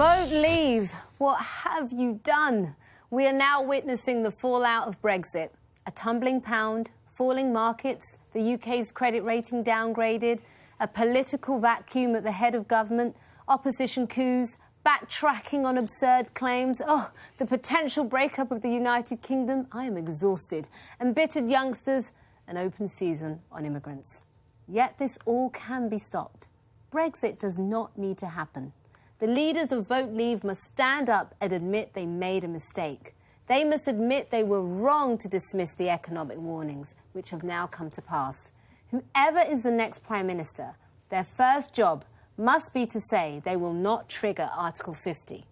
Vote Leave. What have you done? We are now witnessing the fallout of Brexit. A tumbling pound, falling markets, the UK's credit rating downgraded, a political vacuum at the head of government, opposition coups, backtracking on absurd claims. Oh, the potential breakup of the United Kingdom. I am exhausted. Embittered youngsters, an open season on immigrants. Yet this all can be stopped. Brexit does not need to happen. The leaders of Vote Leave must stand up and admit they made a mistake. They must admit they were wrong to dismiss the economic warnings, which have now come to pass. Whoever is the next Prime Minister, their first job must be to say they will not trigger Article 50.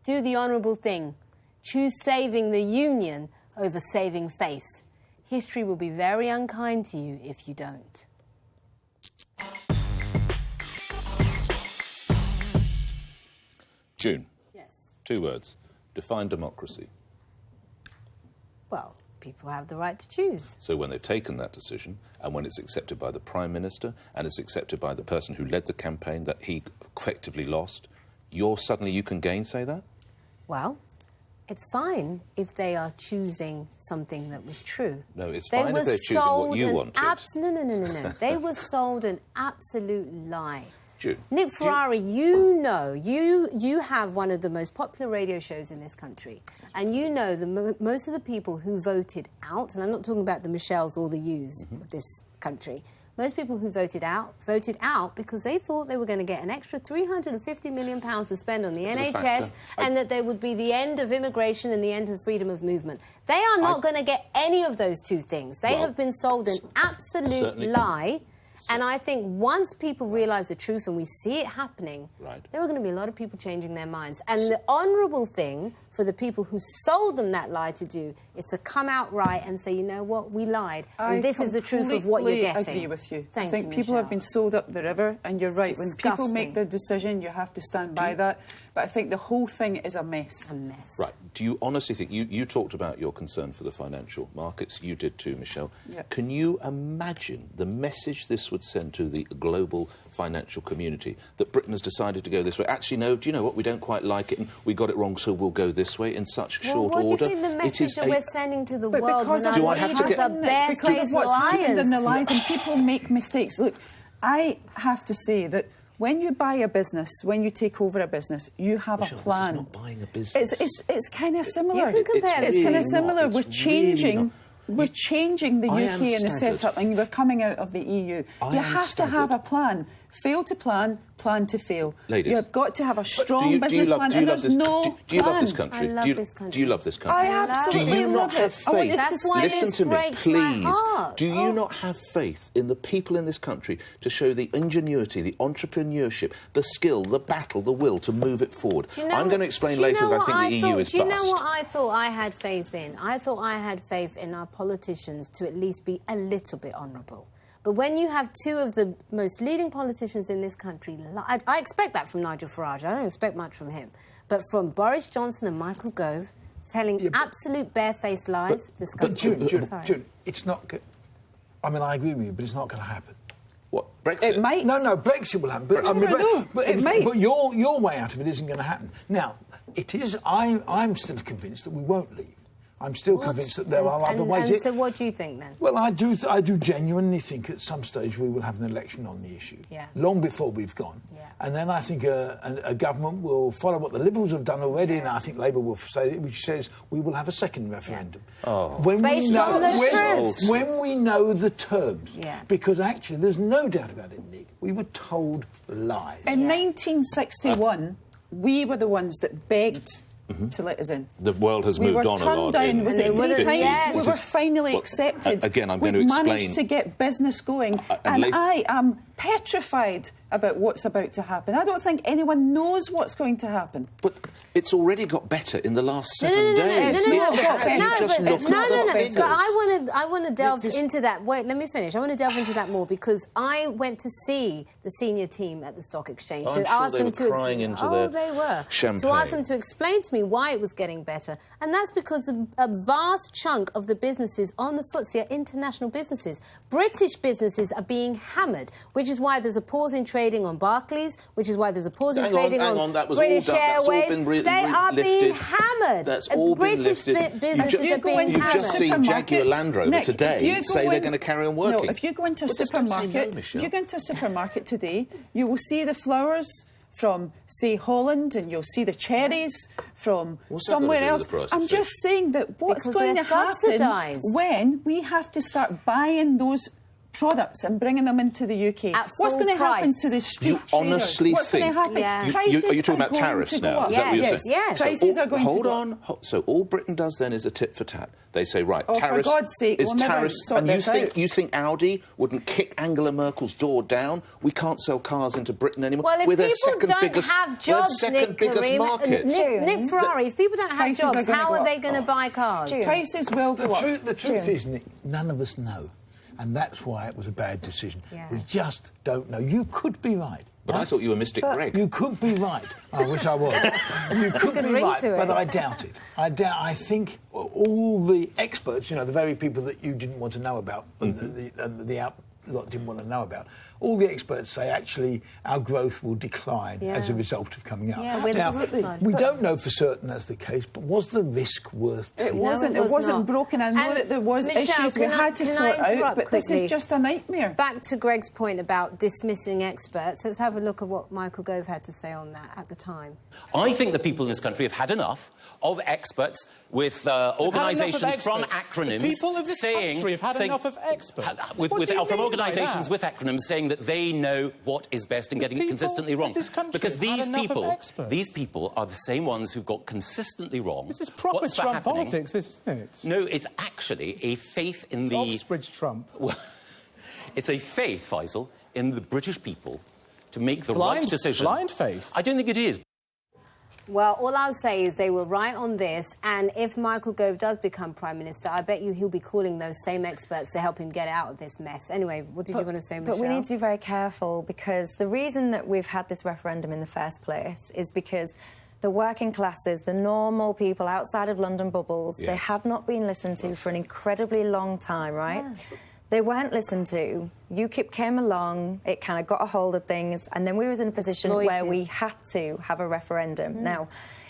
Do the honourable thing. Choose saving the Union over saving face. History will be very unkind to you if you don't. June. Yes. 2 words. Define democracy. Well, people have the right to choose. So when they've taken that decision, and when it's accepted by the Prime Minister, and it's accepted by the person who led the campaign that he effectively lost, you can gainsay that? Well, it's fine if they are choosing something that was true. No, it's fine if they're choosing what you wanted. No. They were sold an absolute lie. June. Nick Ferrari, you have one of the most popular radio shows in this country, and you know most of the people who voted out, and I'm not talking about the Michelles or the Hughes of this country, most people who voted out because they thought they were going to get an extra £350 million to spend on the NHS and that there would be the end of immigration and the end of freedom of movement. They are not going to get any of those two things. They have been sold an absolute lie. And I think once people realise the truth and we see it happening, there are going to be a lot of people changing their minds. And the honourable thing for the people who sold them that lie to do is to come out right and say, you know what, we lied. And this is the truth of what you're getting. I agree with you. Thank I think you, people have been sold up the river, and you're right. Disgusting. When people make their decision, you have to stand by that. But I think the whole thing is a mess. A mess. Right. Do you honestly think... You talked about your concern for the financial markets. You did too, Michelle. Yep. Can you imagine the message this would send to the global financial community that Britain has decided to go this way? Actually, no, do you know what? We don't quite like it and we got it wrong, so we'll go this way in such short order. What do you think the message that we're sending to the world when do I have to get... are barefaced because of what's happened in the lies, liars? and people make mistakes. Look, I have to say that when you buy a business, when you take over a business, you have Michelle, a plan. This is not buying a business. It's kind of similar. You can compare It's kind of similar. It's We're changing. Really we're changing the UK and the setup, and we're coming out of the EU. You have to have a plan. Fail to plan, plan to fail. Ladies, you've got to have a strong business plan, and there's no plan. Do you love this country? I love this country. Do you love this country? I absolutely Do you not have faith? That's why Listen this to me, breaks my please. heart. Do you not have faith in the people in this country to show the ingenuity, the entrepreneurship, the skill, the battle, the will to move it forward? I'm going to explain later that I think the EU is bust. Do you know what I thought I had faith in? I thought I had faith in our politicians to at least be a little bit honourable. But when you have two of the most leading politicians in this country, I expect that from Nigel Farage. I don't expect much from him. But from Boris Johnson and Michael Gove, telling absolute barefaced lies, disgusting. But June, it's not good. I mean, I agree with you, but it's not going to happen. What, Brexit? It might. No, Brexit will happen. But, it might. But your way out of it isn't going to happen. Now, it is. I'm still convinced that we won't leave. I'm still convinced that there are other ways. And so what do you think, then? Well, I do genuinely think at some stage we will have an election on the issue, long before we've gone. Yeah. And then I think a government will follow what the Liberals have done already, and I think Labour will say, which says we will have a second referendum. Yeah. Oh. When we know the terms. Yeah. Because actually, there's no doubt about it, Nick, we were told lies. In 1961, we were the ones that begged to let us in. The world has moved on a lot. We were turned down. Was it 3 times? We were finally accepted. Again, I'm going to explain. We've managed to get business going. And I am petrified about what's about to happen. I don't think anyone knows what's going to happen. But it's already got better in the last 7 days. But I want to delve into that. Wait, let me finish. I want to delve into that more because I went to see the senior team at the stock exchange. I'm sure they were crying into their champagne. To ask them to explain to me why it was getting better. And that's because a vast chunk of the businesses on the FTSE are international businesses. British businesses are being hammered, which is is why there's a pause in trading on Barclays, which is why there's a pause in trading on that was British all done. That's Airways. all been They are lifted. being hammered. That's all been British lifted. businesses are being You've hammered. just seen Jaguar Land Rover Nick, today say they're going to carry on working. No, if you go into a supermarket, if you go into a supermarket today, you will see the flowers from, say, Holland, and you'll see the cherries from somewhere else. I'm just saying that what's going to happen when we have to start buying those products and bringing them into the UK. What's going to happen to the street traders? Honestly What's going to happen? Yeah. Are you talking about tariffs now? Is that what you're saying? Yes. Prices are going to go up. Hold on. So all Britain does then is a tit for tat. They say, right, tariffs. For God's sake, is we'll tariffs, never and sort this out. you think Audi wouldn't kick Angela Merkel's door down? We can't sell cars into Britain anymore. Well, if we're their people second don't biggest, have jobs, second biggest market. Nick Ferrari, if people don't have Prices jobs, are how gonna are go they up. going to buy cars? Prices will go up. The truth is, Nick, none of us know. And that's why it was a bad decision. Yeah. We just don't know. You could be right. But I thought you were Mystic Greg. You could be right. I wish I was. You could be right, but I doubt it. I think all the experts, you know, the very people that you didn't want to know about, and the lot didn't want to know about, all the experts say actually our growth will decline as a result of coming out. Yeah, now, we don't know for certain that's the case, but was the risk worth taking? It wasn't. It wasn't broken. I know that there was issues we had to sort out, but this is just a nightmare. Back to Greg's point about dismissing experts. Let's have a look at what Michael Gove had to say on that at the time. I think the people in this country have had enough of experts with organisations from acronyms people of this country have had enough of experts. From organisations with acronyms saying that they know what is best and getting it consistently wrong. Because these people are the same ones who've got consistently wrong. This is proper Trump politics, this, isn't it? No, it's actually a faith in the... Oxbridge Trump. Well, it's a faith, Faisal, in the British people to make the right decision. Blind faith? I don't think it is. Well, all I'll say is they were right on this, and if Michael Gove does become Prime Minister, I bet you he'll be calling those same experts to help him get out of this mess. Anyway, what did you want to say, Michelle? But we need to be very careful, because the reason that we've had this referendum in the first place is because the working classes, the normal people outside of London bubbles, they have not been listened to for an incredibly long time, right? Yeah. They weren't listened to. UKIP came along, it kind of got a hold of things, and then we was in a position where we had to have a referendum. Now,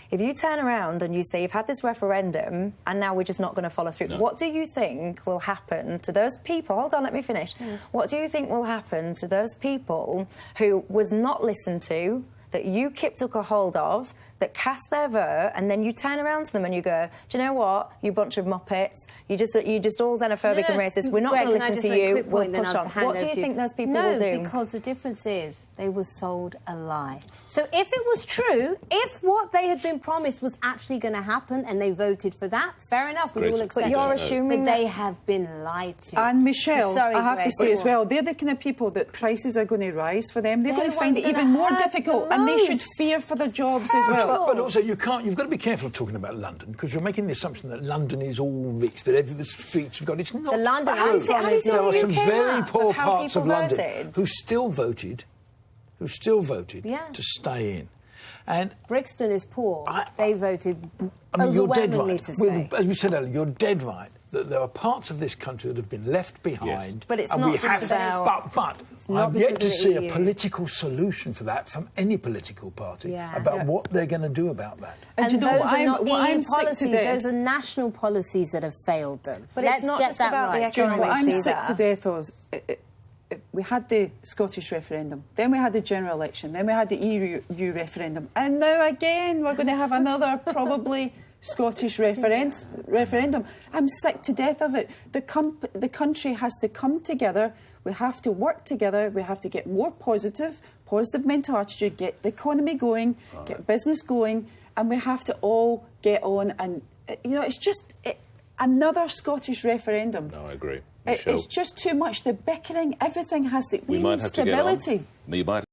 if you turn around and you say you've had this referendum and now we're just not going to follow through, what do you think will happen to those people? Hold on, let me finish. What do you think will happen to those people who was not listened to, that UKIP took a hold of, that cast their vote, and then you turn around to them and you go, do you know what, you bunch of muppets, you just all xenophobic and racist, we're not going to listen to you, we'll push on. What do you think those people will do? No, because the difference is they were sold a lie. So if it was true, if what they had been promised was actually going to happen and they voted for that, fair enough, we will accept it. But you're assuming that they have been lied to. And Michelle, I have to say as well, they're the kind of people that prices are going to rise for them. They're going to find it even more difficult, and they should fear for their jobs as well. But also, you've got to be careful of talking about London, because you're making the assumption that London is all rich, that every the streets have got. It's not. The London true. There are some very poor of parts of London voted. who still voted to stay in. And Brixton is poor. They voted you're dead overwhelmingly right. to stay. As we said earlier, you're dead right that there are parts of this country that have been left behind. But it's not just about... But I've yet to see a political solution for that from any political party about what they're going to do about that. And you know those what are not EU sick policies, to death. those are national policies that have failed them. But let's it's not get just that about right. the economic What I'm sick either. to death of we had the Scottish referendum, then we had the general election, then we had the EU referendum, and now again we're going to have another probably Scottish referendum. I'm sick to death of it. The country has to come together. We have to work together. We have to get more positive mental attitude, get the economy going, get business going, and we have to all get on. And it's just another Scottish referendum. No, I agree. It's just too much. The bickering, everything has to. We need stability. You might